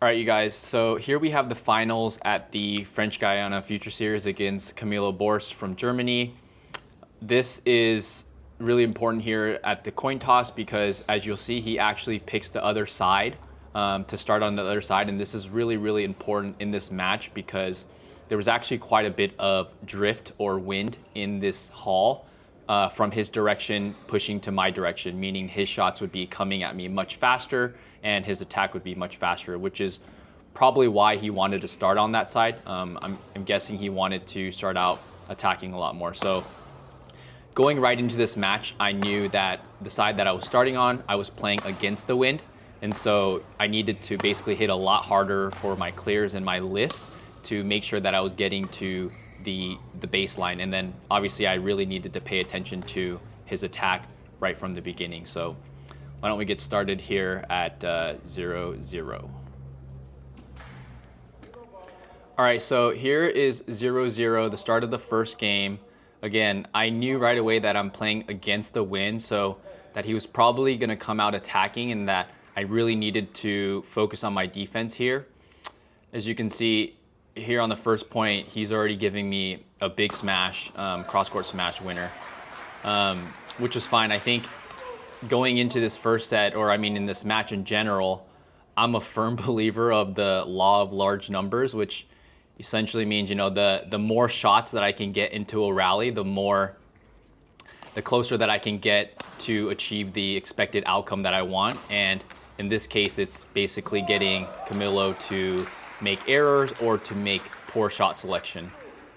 All right, you guys, so here we have the finals at the French Guiana Future Series against Camilo Borst from Germany. This is really important here at the coin toss because, as you'll see, he actually picks the other side to start on the other side, and this is really, really important in this match because there was actually quite a bit of drift or wind in this haul from his direction pushing to my direction, meaning his shots would be coming at me much faster and his attack would be much faster, which is probably why he wanted to start on that side. I'm guessing he wanted to start out attacking a lot more. So going right into this match, I knew that the side that I was starting on, I was playing against the wind. And so I needed to basically hit a lot harder for my clears and my lifts to make sure that I was getting to the baseline. And then obviously I really needed to pay attention to his attack right from the beginning. So why don't we get started here at 0-0. All right, so here is 0-0, the start of the first game. Again, I knew right away that I'm playing against the wind, so that he was probably gonna come out attacking and that I really needed to focus on my defense here. As you can see here on the first point, he's already giving me a big smash, cross-court smash winner, which is fine. I think going into this first set, or I mean in this match in general, I'm a firm believer of the law of large numbers, which essentially means, you know, the more shots that I can get into a rally, the closer that I can get to achieve the expected outcome that I want. And in this case, it's basically getting Camilo to make errors or to make poor shot selection.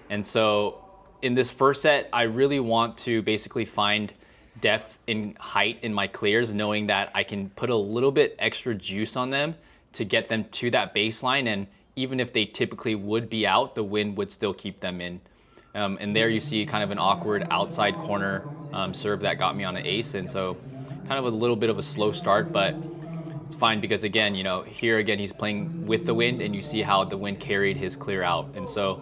And so in this first set, I really want to basically find depth in height in my clears, knowing that I can put a little bit extra juice on them to get them to that baseline. And even if they typically would be out, the wind would still keep them in. And there you see kind of an awkward outside corner serve that got me on an ace. And so kind of a little bit of a slow start, but it's fine because, again, you know, here again, he's playing with the wind and you see how the wind carried his clear out. And so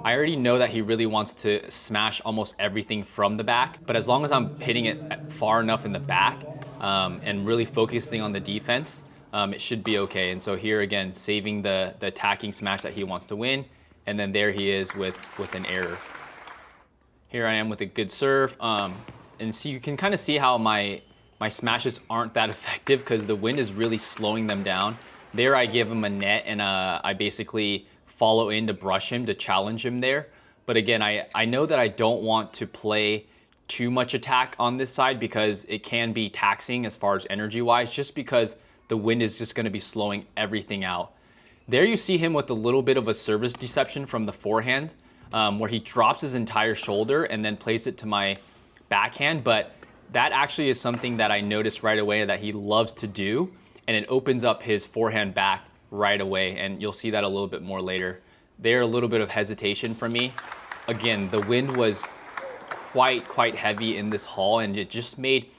I already know that he really wants to smash almost everything from the back, but as long as I'm hitting it far enough in the back and really focusing on the defense, it should be okay. And so here again, saving the attacking smash that he wants to win, and then there he is with an error. Here I am with a good serve, and so you can kind of see how my smashes aren't that effective because the wind is really slowing them down. There I give him a net and I basically follow in to brush him, to challenge him there. But again, I know that I don't want to play too much attack on this side because it can be taxing as far as energy wise, just because the wind is just going to be slowing everything out. There you see him with a little bit of a service deception from the forehand, where he drops his entire shoulder and then plays it to my backhand. But that actually is something that I noticed right away that he loves to do, and it opens up his forehand back right away, and you'll see that a little bit more later. There, a little bit of hesitation from me. Again, the wind was quite heavy in this haul, and it just made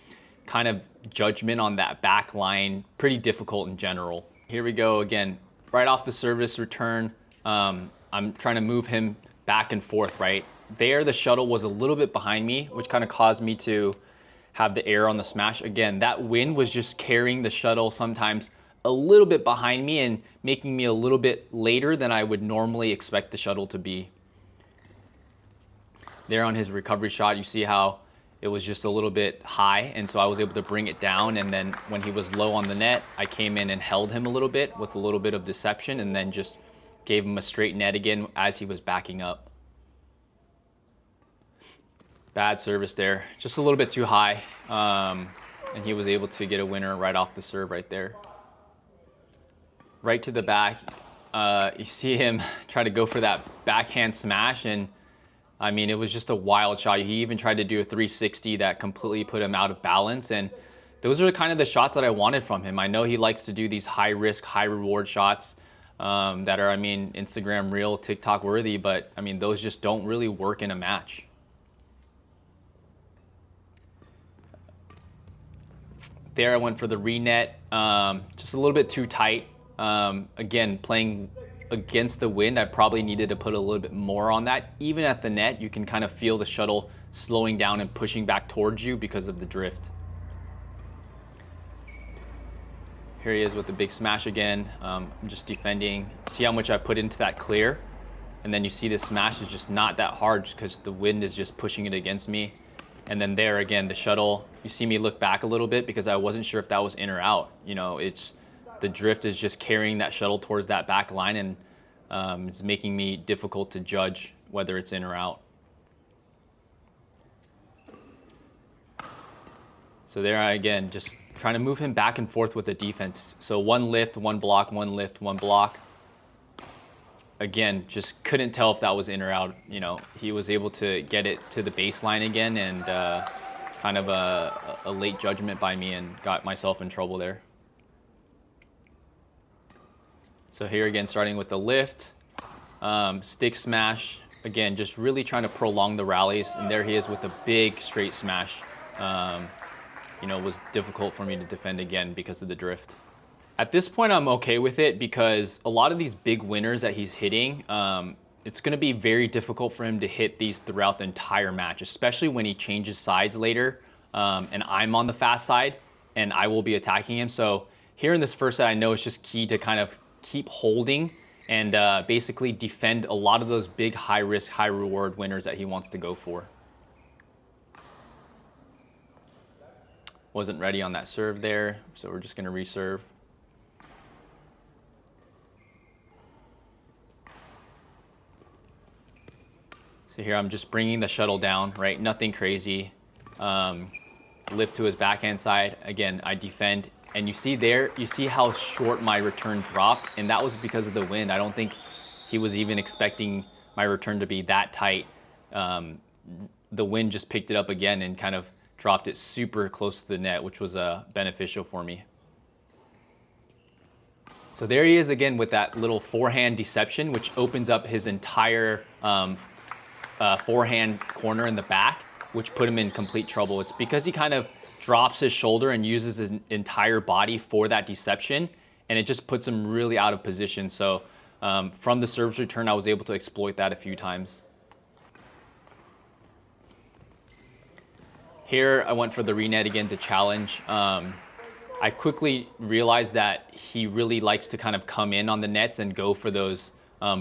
kind of judgment on that back line pretty difficult in general. Here we go again, right off the service return. I'm trying to move him back and forth, right? There, the shuttle was a little bit behind me, which kind of caused me to have the error on the smash. Again, that wind was just carrying the shuttle sometimes a little bit behind me and making me a little bit later than I would normally expect the shuttle to be. There on his recovery shot, you see how it was just a little bit high, and so I was able to bring it down, and then when he was low on the net, I came in and held him a little bit with a little bit of deception, and then just gave him a straight net again as he was backing up. Bad service there, just a little bit too high, and he was able to get a winner right off the serve right there. Right to the back, you see him try to go for that backhand smash, and I mean, it was just a wild shot. He even tried to do a 360 that completely put him out of balance, and those are kind of the shots that I wanted from him. I know he likes to do these high risk, high reward shots that are, I mean, Instagram reel, TikTok worthy, but I mean, those just don't really work in a match. There I went for the re-net, just a little bit too tight. Again, playing against the wind, I probably needed to put a little bit more on that. Even at the net, you can kind of feel the shuttle slowing down and pushing back towards you because of the drift. here he is with the big smash again. I'm just defending. See how much I put into that clear? And then you see this smash is just not that hard because the wind is just pushing it against me. And then there again, the shuttle, you see me look back a little bit because I wasn't sure if that was in or out. You know, the drift is just carrying that shuttle towards that back line, and it's making me difficult to judge whether it's in or out. So there I again, just trying to move him back and forth with the defense. So one lift, one block, one lift, one block. Again, just couldn't tell if that was in or out. You know, he was able to get it to the baseline again, and kind of a late judgment by me, and got myself in trouble there. So here again, starting with the lift, stick smash. Again, just really trying to prolong the rallies, and there he is with a big straight smash. You know, it was difficult for me to defend again because of the drift. At this point, I'm okay with it because a lot of these big winners that he's hitting, it's going to be very difficult for him to hit these throughout the entire match, especially when he changes sides later, and I'm on the fast side and I will be attacking him. So here in this first set, I know it's just key to kind of keep holding and basically defend a lot of those big high risk, high reward winners that he wants to go for. Wasn't ready on that serve there, so we're just going to reserve. So here I'm just bringing the shuttle down, right? Nothing crazy. Lift to his backhand side. Again, I defend. And you see there, you see how short my return dropped, and that was because of the wind. I don't think he was even expecting my return to be that tight. The wind just picked it up again and kind of dropped it super close to the net, which was beneficial for me. So there he is again with that little forehand deception, which opens up his entire forehand corner in the back, which put him in complete trouble. It's because he kind of drops his shoulder and uses his entire body for that deception, and it just puts him really out of position. So from the service return, I was able to exploit that a few times. Here, I went for the renet again to challenge. I quickly realized that he really likes to kind of come in on the nets and go for those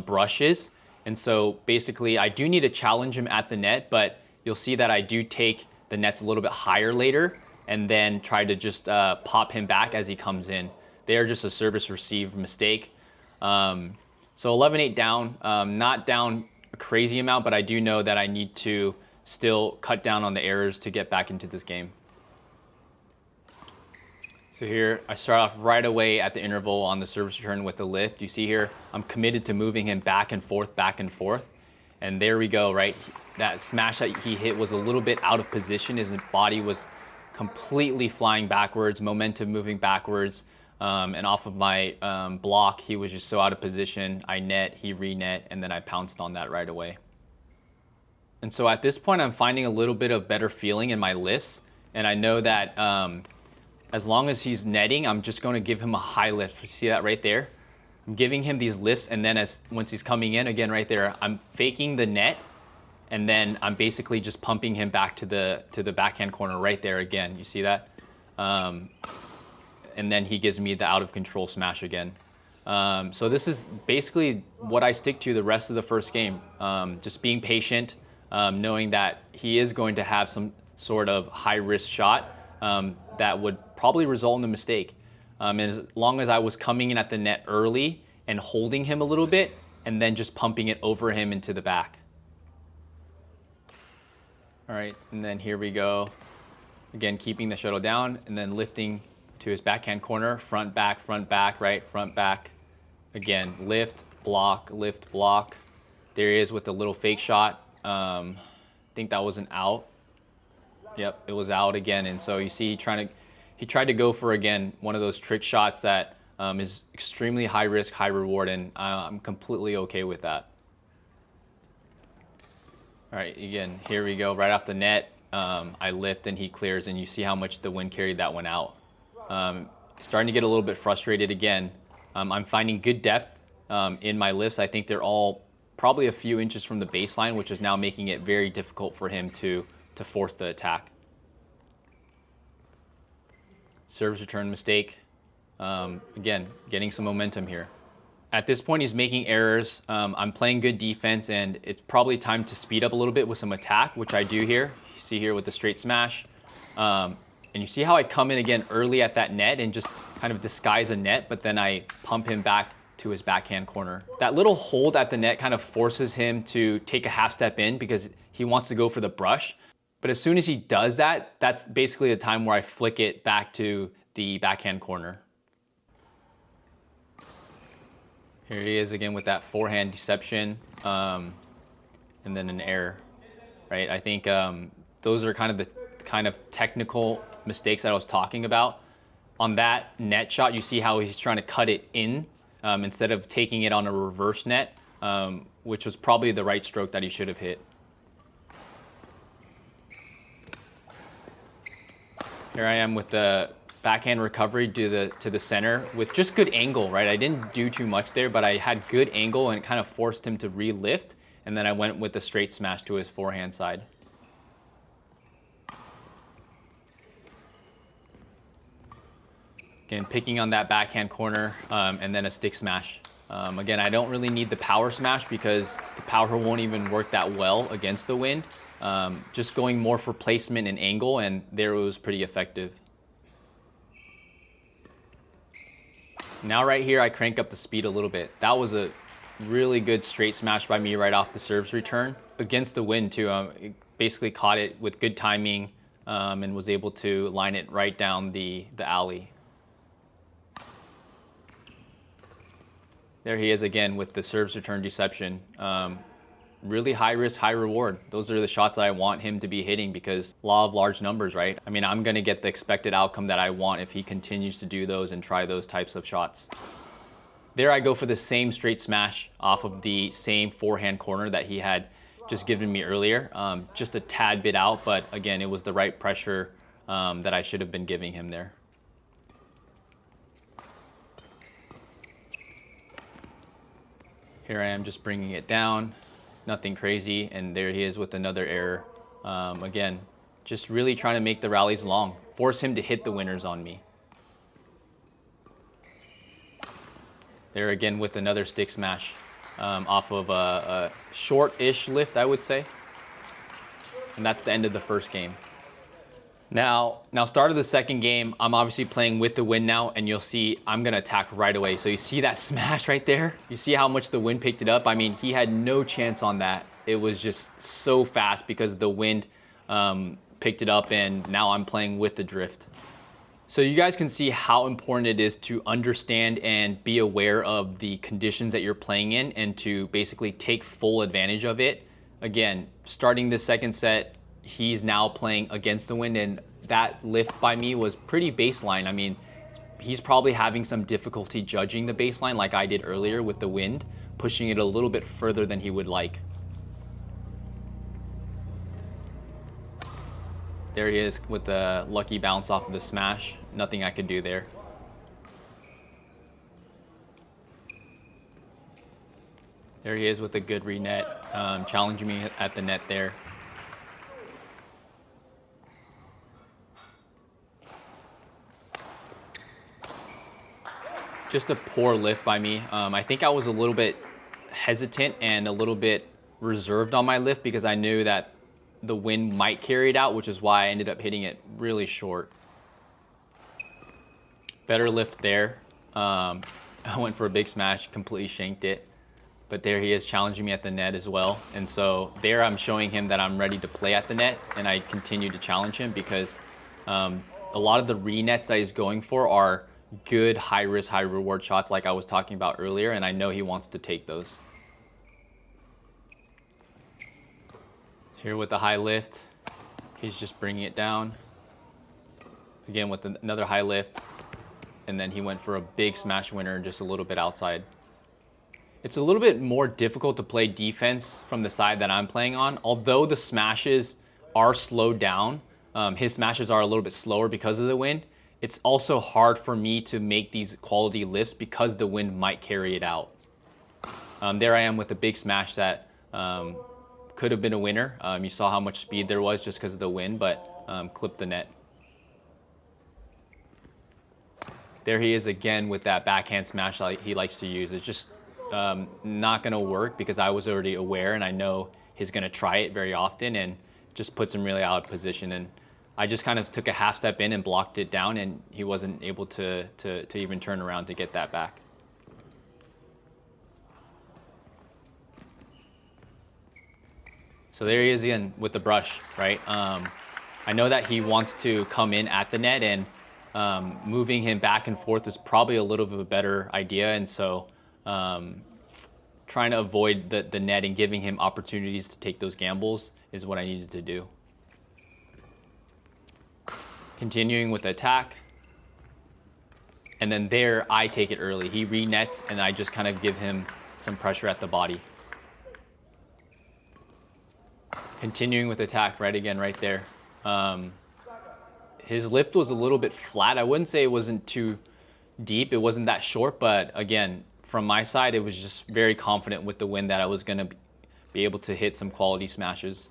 brushes. And so basically, I do need to challenge him at the net, but you'll see that I do take the nets a little bit higher later and then try to just pop him back as he comes in. They are just a service receive mistake. So 11-8 down, not down a crazy amount, but I do know that I need to still cut down on the errors to get back into this game. So here, I start off right away at the interval on the service return with the lift. You see here, I'm committed to moving him back and forth, back and forth. And there we go, right? That smash that he hit was a little bit out of position. His body was completely flying backwards, momentum moving backwards. And off of my block, he was just so out of position. I net, he re-net, and then I pounced on that right away. And so at this point, I'm finding a little bit of better feeling in my lifts. And I know that as long as he's netting, I'm just going to give him a high lift. You see that right there? I'm giving him these lifts, and then once he's coming in, again right there, I'm faking the net, and then I'm basically just pumping him back to the backhand corner right there again. You see that? And then he gives me the out of control smash again. So this is basically what I stick to the rest of the first game. Just being patient, knowing that he is going to have some sort of high risk shot that would probably result in a mistake. And as long as I was coming in at the net early and holding him a little bit, and then just pumping it over him into the back. All right, and then here we go. Again, keeping the shuttle down and then lifting to his backhand corner, front, back, right, front, back. Again, lift, block, lift, block. There he is with the little fake shot. I think that was an out. Yep, it was out again. And so you see he tried to go for, again, one of those trick shots that is extremely high risk, high reward, and I'm completely okay with that. All right, again, here we go, right off the net. I lift and he clears, and you see how much the wind carried that one out. Starting to get a little bit frustrated again. I'm finding good depth in my lifts. I think they're all probably a few inches from the baseline, which is now making it very difficult for him to force the attack. Service return mistake. Again, getting some momentum here. At this point, he's making errors. I'm playing good defense, and it's probably time to speed up a little bit with some attack, which I do here. You see here with the straight smash. And you see how I come in again early at that net and just kind of disguise a net, but then I pump him back to his backhand corner. That little hold at the net kind of forces him to take a half step in because he wants to go for the brush. But as soon as he does that, that's basically the time where I flick it back to the backhand corner. Here he is again with that forehand deception, and then an error, right? I think those are kind of the technical mistakes that I was talking about. On that net shot, you see how he's trying to cut it in instead of taking it on a reverse net, which was probably the right stroke that he should have hit. Here I am with the backhand recovery to the center with just good angle, right? I didn't do too much there, but I had good angle and it kind of forced him to re-lift. And then I went with the straight smash to his forehand side. Again, picking on that backhand corner and then a stick smash. Again, I don't really need the power smash because the power won't even work that well against the wind. Just going more for placement and angle, and there it was pretty effective. Now right here, I crank up the speed a little bit. That was a really good straight smash by me right off the serves return. Against the wind too, basically caught it with good timing and was able to line it right down the alley. There he is again with the serves return deception. Really high risk, high reward. Those are the shots that I want him to be hitting because law of large numbers, right? I mean, I'm gonna get the expected outcome that I want if he continues to do those and try those types of shots. There I go for the same straight smash off of the same forehand corner that he had just given me earlier. Just a tad bit out, but again, it was the right pressure that I should have been giving him there. Here I am just bringing it down. Nothing crazy, and there he is with another error. Again, just really trying to make the rallies long, force him to hit the winners on me. There again with another stick smash off of a short-ish lift, I would say. And that's the end of the first game. Now start of the second game, I'm obviously playing with the wind now, and you'll see I'm gonna attack right away. So you see that smash right there? You see how much the wind picked it up? I mean, he had no chance on that. It was just so fast because the wind picked it up, and now I'm playing with the drift. So you guys can see how important it is to understand and be aware of the conditions that you're playing in and to basically take full advantage of it. Again, starting the second set, he's now playing against the wind, and that lift by me was pretty baseline. I mean, he's probably having some difficulty judging the baseline like I did earlier with the wind, pushing it a little bit further than he would like. There he is with the lucky bounce off of the smash. Nothing I could do there. There he is with a good re-net, challenging me at the net there. Just a poor lift by me. I think I was a little bit hesitant and a little bit reserved on my lift because I knew that the wind might carry it out, which is why I ended up hitting it really short. Better lift there. I went for a big smash, completely shanked it. But there he is challenging me at the net as well. And so there I'm showing him that I'm ready to play at the net, and I continue to challenge him because a lot of the re-nets that he's going for are good high risk, high reward shots like I was talking about earlier, and I know he wants to take those. Here with the high lift, he's just bringing it down. Again with another high lift, and then he went for a big smash winner just a little bit outside. It's a little bit more difficult to play defense from the side that I'm playing on. Although the smashes are slowed down, his smashes are a little bit slower because of the wind. It's also hard for me to make these quality lifts because the wind might carry it out. There I am with a big smash that could have been a winner. You saw how much speed there was just because of the wind, but clipped the net. There he is again with that backhand smash that he likes to use. It's just not going to work because I was already aware and I know he's going to try it very often, and just puts him really out of position. And I just kind of took a half step in and blocked it down, and he wasn't able to even turn around to get that back. So there he is again with the brush, right? I know that he wants to come in at the net, and moving him back and forth was probably a little bit of a better idea. And so trying to avoid the net and giving him opportunities to take those gambles is what I needed to do. Continuing with the attack. And then there, I take it early. He re-nets, and I just kind of give him some pressure at the body. Continuing with attack, right again, right there. His lift was a little bit flat. I wouldn't say it wasn't too deep. It wasn't that short, but again, from my side, it was just very confident with the wind that I was going to be able to hit some quality smashes.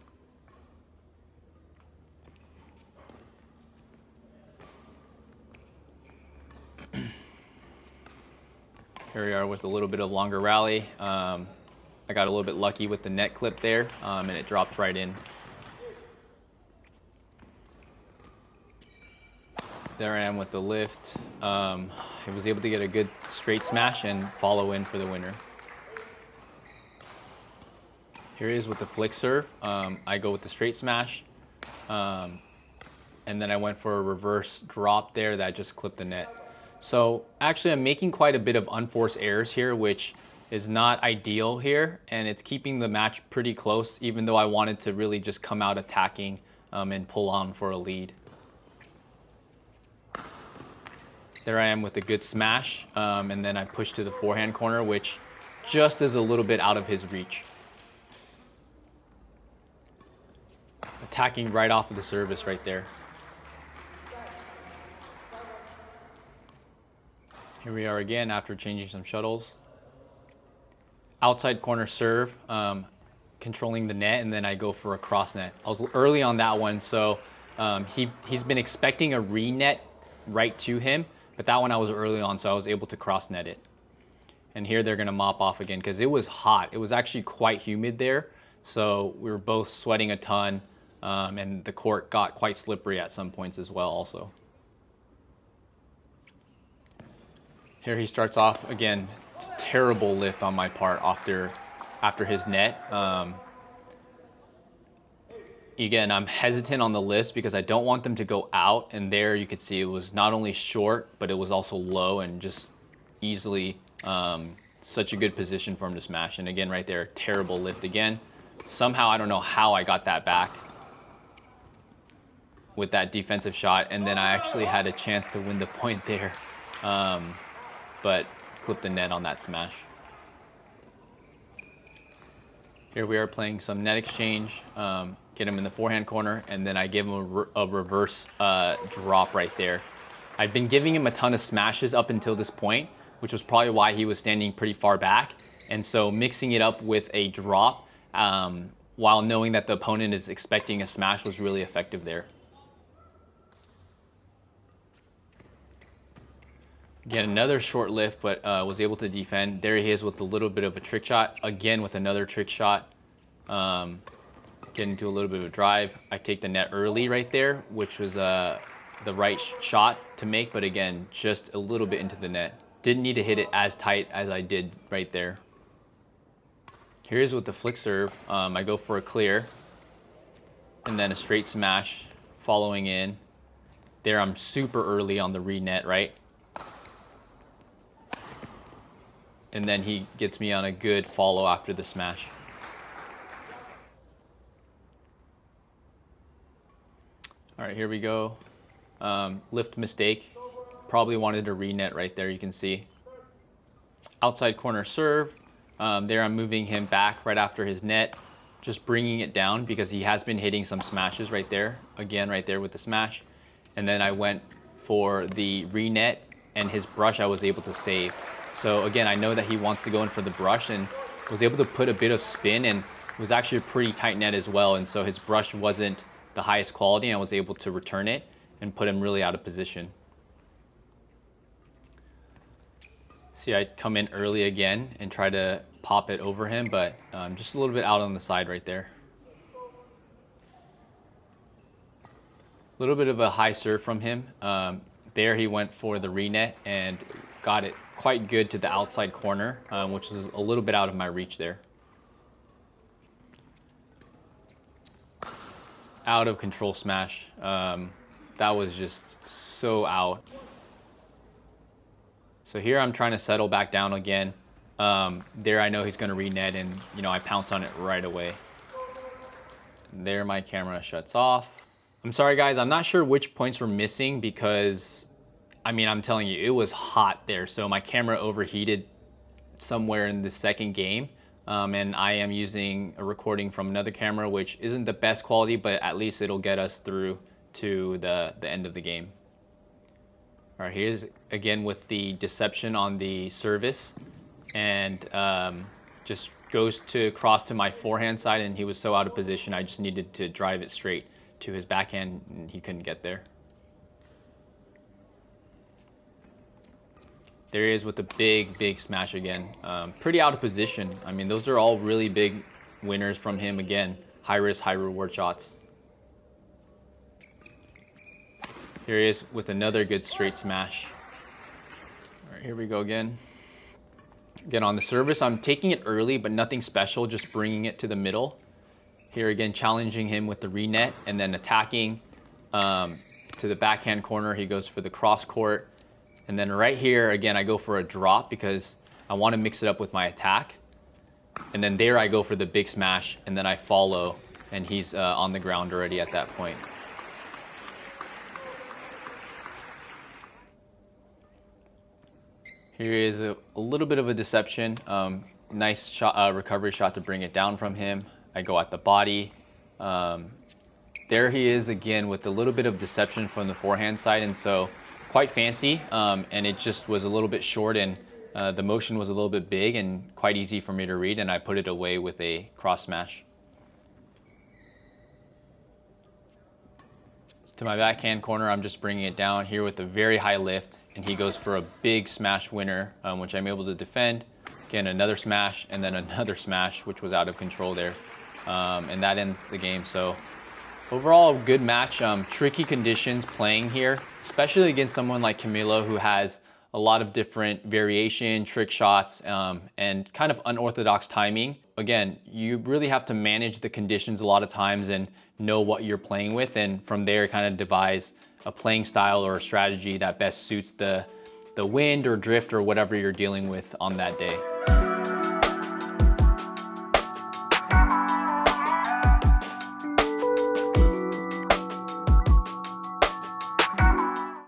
Here we are with a little bit of longer rally. I got a little bit lucky with the net clip there, and it dropped right in. There I am with the lift. I was able to get a good straight smash and follow in for the winner. Here he is with the flick serve. I go with the straight smash, and then I went for a reverse drop there that just clipped the net. So actually I'm making quite a bit of unforced errors here, which is not ideal here, and it's keeping the match pretty close, even though I wanted to really just come out attacking and pull on for a lead. There I am with a good smash, and then I push to the forehand corner, which just is a little bit out of his reach. Attacking right off of the service right there. Here we are again after changing some shuttles. Outside corner serve, controlling the net, and then I go for a cross net. I was early on that one, so he's been expecting a re-net right to him, but that one I was early on, so I was able to cross net it. And here they're gonna mop off again because it was hot. It was actually quite humid there, so we were both sweating a ton, and the court got quite slippery at some points as well also. Here he starts off again. Terrible lift on my part after his net. Again, I'm hesitant on the lifts because I don't want them to go out, and there you could see it was not only short, but it was also low and just easily such a good position for him to smash. And again, right there, terrible lift again. Somehow, I don't know how I got that back with that defensive shot, and then I actually had a chance to win the point there, but clip the net on that smash. Here we are playing some net exchange, get him in the forehand corner, and then I give him a reverse drop right there. I'd been giving him a ton of smashes up until this point, which was probably why he was standing pretty far back. And so mixing it up with a drop, while knowing that the opponent is expecting a smash, was really effective there. Again, another short lift, but was able to defend. There he is with a little bit of a trick shot. Again, with another trick shot. Get into a little bit of a drive. I take the net early right there, which was the right shot to make, but again, just a little bit into the net. Didn't need to hit it as tight as I did right there. Here's with the flick serve. I go for a clear, and then a straight smash following in. There I'm super early on the re-net, right? And then he gets me on a good follow after the smash. All right, here we go. Lift mistake. Probably wanted to re-net right there, you can see. Outside corner serve. There I'm moving him back right after his net, just bringing it down because he has been hitting some smashes right there. Again, right there with the smash. And then I went for the re-net, and his brush I was able to save. So again, I know that he wants to go in for the brush, and was able to put a bit of spin, and it was actually a pretty tight net as well. And so his brush wasn't the highest quality, and I was able to return it and put him really out of position. See, I come in early again and try to pop it over him, but just a little bit out on the side right there. A little bit of a high serve from him. There he went for the renet and got it quite good to the outside corner, which is a little bit out of my reach there. Out of control smash. That was just so out. So here I'm trying to settle back down again. There I know he's going to renet, and I pounce on it right away. There my camera shuts off. I'm sorry guys, I'm not sure which points were missing because I'm telling you, it was hot there. So my camera overheated somewhere in the second game. And I am using a recording from another camera, which isn't the best quality, but at least it'll get us through to the end of the game. All right, here's again with the deception on the service, and just goes to cross to my forehand side, and he was so out of position, I just needed to drive it straight to his backhand, and he couldn't get there. There he is with the big smash again. Pretty out of position. Those are all really big winners from him again. High risk, high reward shots. Here he is with another good straight smash. All right, here we go again. Again, on the service, I'm taking it early, but nothing special, just bringing it to the middle. Here again, challenging him with the renet and then attacking to the backhand corner. He goes for the cross court. And then right here, again, I go for a drop because I want to mix it up with my attack. And then there I go for the big smash, and then I follow, and he's on the ground already at that point. Here is a little bit of a deception. Nice shot, recovery shot to bring it down from him. I go at the body. There he is again with a little bit of deception from the forehand side, and so quite fancy, and it just was a little bit short, and the motion was a little bit big and quite easy for me to read, and I put it away with a cross smash. To my backhand corner, I'm just bringing it down here with a very high lift, and he goes for a big smash winner, which I'm able to defend. Again, another smash, and then another smash, which was out of control there, and that ends the game. So overall, a good match. Tricky conditions playing here, especially against someone like Camilo, who has a lot of different variation, trick shots, and kind of unorthodox timing. Again, you really have to manage the conditions a lot of times and know what you're playing with, and from there kind of devise a playing style or a strategy that best suits the wind or drift or whatever you're dealing with on that day.